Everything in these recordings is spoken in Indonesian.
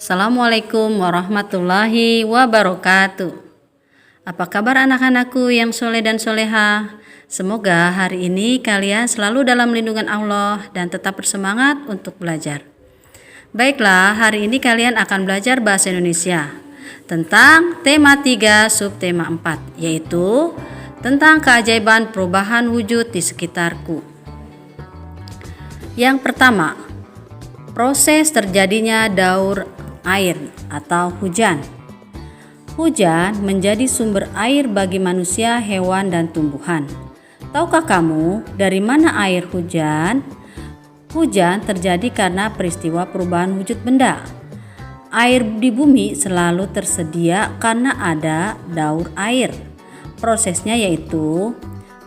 Assalamualaikum warahmatullahi wabarakatuh. Apa kabar anak-anakku yang soleh dan soleha? Semoga hari ini kalian selalu dalam lindungan Allah dan tetap bersemangat untuk belajar. Baiklah, hari ini kalian akan belajar bahasa Indonesia tentang tema 3 subtema 4, yaitu tentang keajaiban perubahan wujud di sekitarku. Yang pertama, proses terjadinya daur air atau hujan. Hujan menjadi sumber air bagi manusia, hewan, dan tumbuhan. Tahukah kamu dari mana air hujan? Hujan terjadi karena peristiwa perubahan wujud benda. Air di bumi selalu tersedia karena ada daur air. Prosesnya yaitu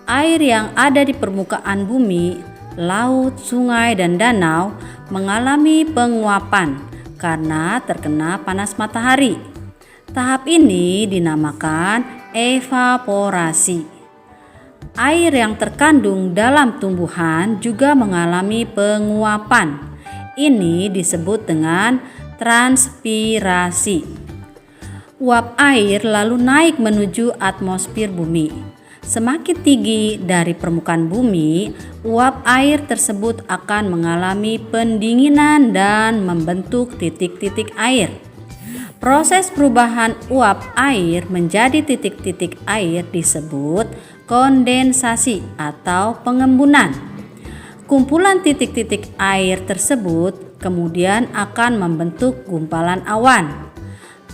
air yang ada di permukaan bumi, laut, sungai, dan danau mengalami penguapan karena terkena panas matahari. Tahap ini dinamakan evaporasi. Air yang terkandung dalam tumbuhan juga mengalami penguapan. Ini disebut dengan transpirasi. Uap air lalu naik menuju atmosfer bumi. Semakin tinggi dari permukaan bumi, uap air tersebut akan mengalami pendinginan dan membentuk titik-titik air. Proses perubahan uap air menjadi titik-titik air disebut kondensasi atau pengembunan. Kumpulan titik-titik air tersebut kemudian akan membentuk gumpalan awan.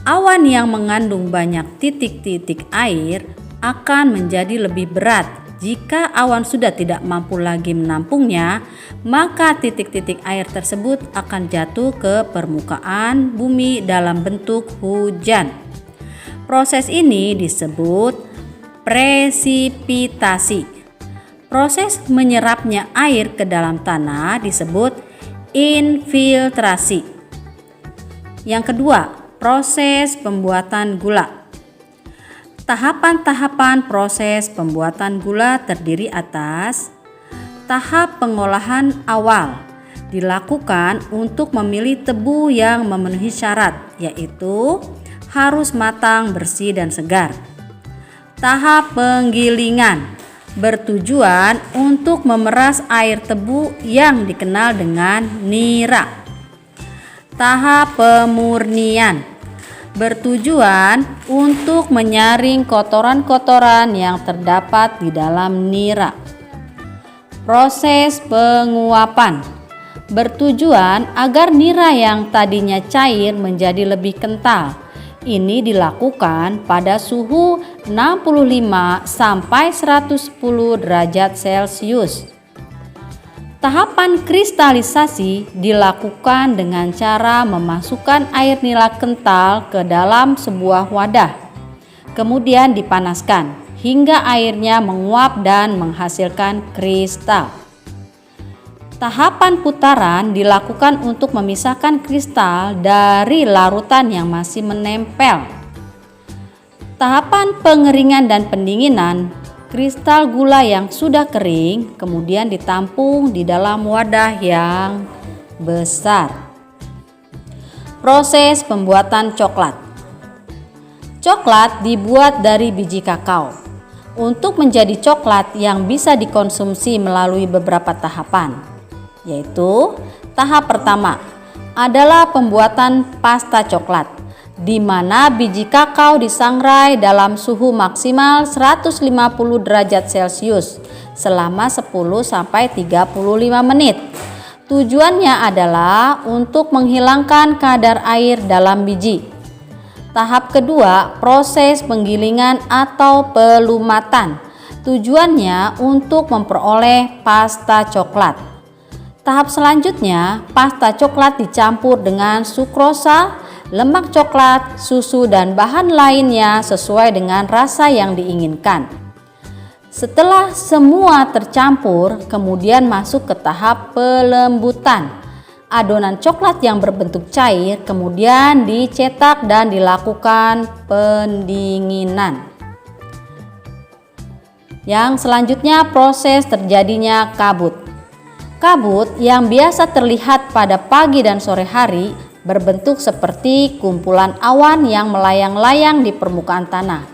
Awan yang mengandung banyak titik-titik air akan menjadi lebih berat. Jika awan sudah tidak mampu lagi menampungnya, maka titik-titik air tersebut akan jatuh ke permukaan bumi dalam bentuk hujan. Proses ini disebut presipitasi. Proses menyerapnya air ke dalam tanah disebut infiltrasi. Yang kedua, proses pembuatan gula. Tahapan-tahapan proses pembuatan gula terdiri atas tahap pengolahan awal, dilakukan untuk memilih tebu yang memenuhi syarat, yaitu harus matang, bersih, dan segar. Tahap penggilingan, bertujuan untuk memeras air tebu yang dikenal dengan nira. Tahap pemurnian, bertujuan untuk menyaring kotoran-kotoran yang terdapat di dalam nira. Proses penguapan, bertujuan agar nira yang tadinya cair menjadi lebih kental. Ini dilakukan pada suhu 65 sampai 110 derajat Celcius. Tahapan kristalisasi dilakukan dengan cara memasukkan air nira kental ke dalam sebuah wadah, kemudian dipanaskan hingga airnya menguap dan menghasilkan kristal. Tahapan putaran dilakukan untuk memisahkan kristal dari larutan yang masih menempel. Tahapan pengeringan dan pendinginan, kristal gula yang sudah kering kemudian ditampung di dalam wadah yang besar. Proses pembuatan coklat. Coklat dibuat dari biji kakao. Untuk menjadi coklat yang bisa dikonsumsi melalui beberapa tahapan, yaitu tahap pertama adalah pembuatan pasta coklat, di mana biji kakao disangrai dalam suhu maksimal 150 derajat Celcius selama 10-35 menit. Tujuannya adalah untuk menghilangkan kadar air dalam biji. Tahap kedua, proses penggilingan atau pelumatan. Tujuannya untuk memperoleh pasta coklat. Tahap selanjutnya, pasta coklat dicampur dengan sukrosa, lemak coklat, susu, dan bahan lainnya sesuai dengan rasa yang diinginkan. Setelah semua tercampur, kemudian masuk ke tahap pelembutan. Adonan coklat yang berbentuk cair kemudian dicetak dan dilakukan pendinginan. Yang selanjutnya, proses terjadinya kabut. Kabut yang biasa terlihat pada pagi dan sore hari berbentuk seperti kumpulan awan yang melayang-layang di permukaan tanah.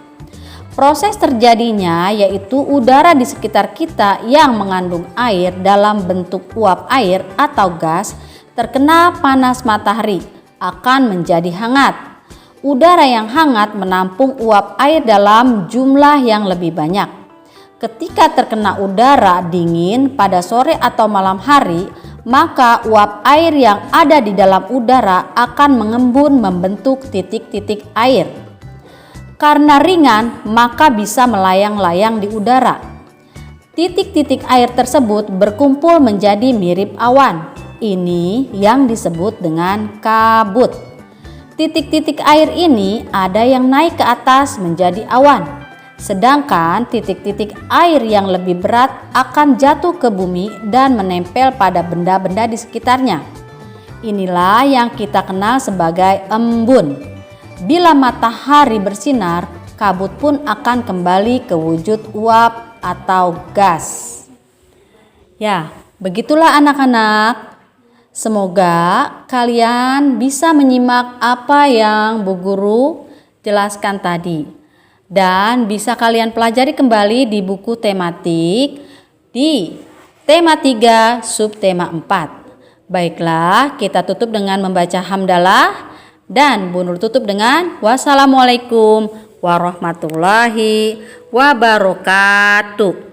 Proses terjadinya yaitu udara di sekitar kita yang mengandung air dalam bentuk uap air atau gas terkena panas matahari akan menjadi hangat. Udara yang hangat menampung uap air dalam jumlah yang lebih banyak. Ketika terkena udara dingin pada sore atau malam hari, maka uap air yang ada di dalam udara akan mengembun membentuk titik-titik air. Karena ringan, maka bisa melayang-layang di udara. Titik-titik air tersebut berkumpul menjadi mirip awan. Ini yang disebut dengan kabut. Titik-titik air ini ada yang naik ke atas menjadi awan. Sedangkan titik-titik air yang lebih berat akan jatuh ke bumi dan menempel pada benda-benda di sekitarnya. Inilah yang kita kenal sebagai embun. Bila matahari bersinar, kabut pun akan kembali ke wujud uap atau gas. Ya, begitulah anak-anak. Semoga kalian bisa menyimak apa yang Bu Guru jelaskan tadi. Dan bisa kalian pelajari kembali di buku tematik di tema 3 subtema 4. Baiklah, kita tutup dengan membaca hamdalah dan Bu Nur tutup dengan wassalamualaikum warahmatullahi wabarakatuh.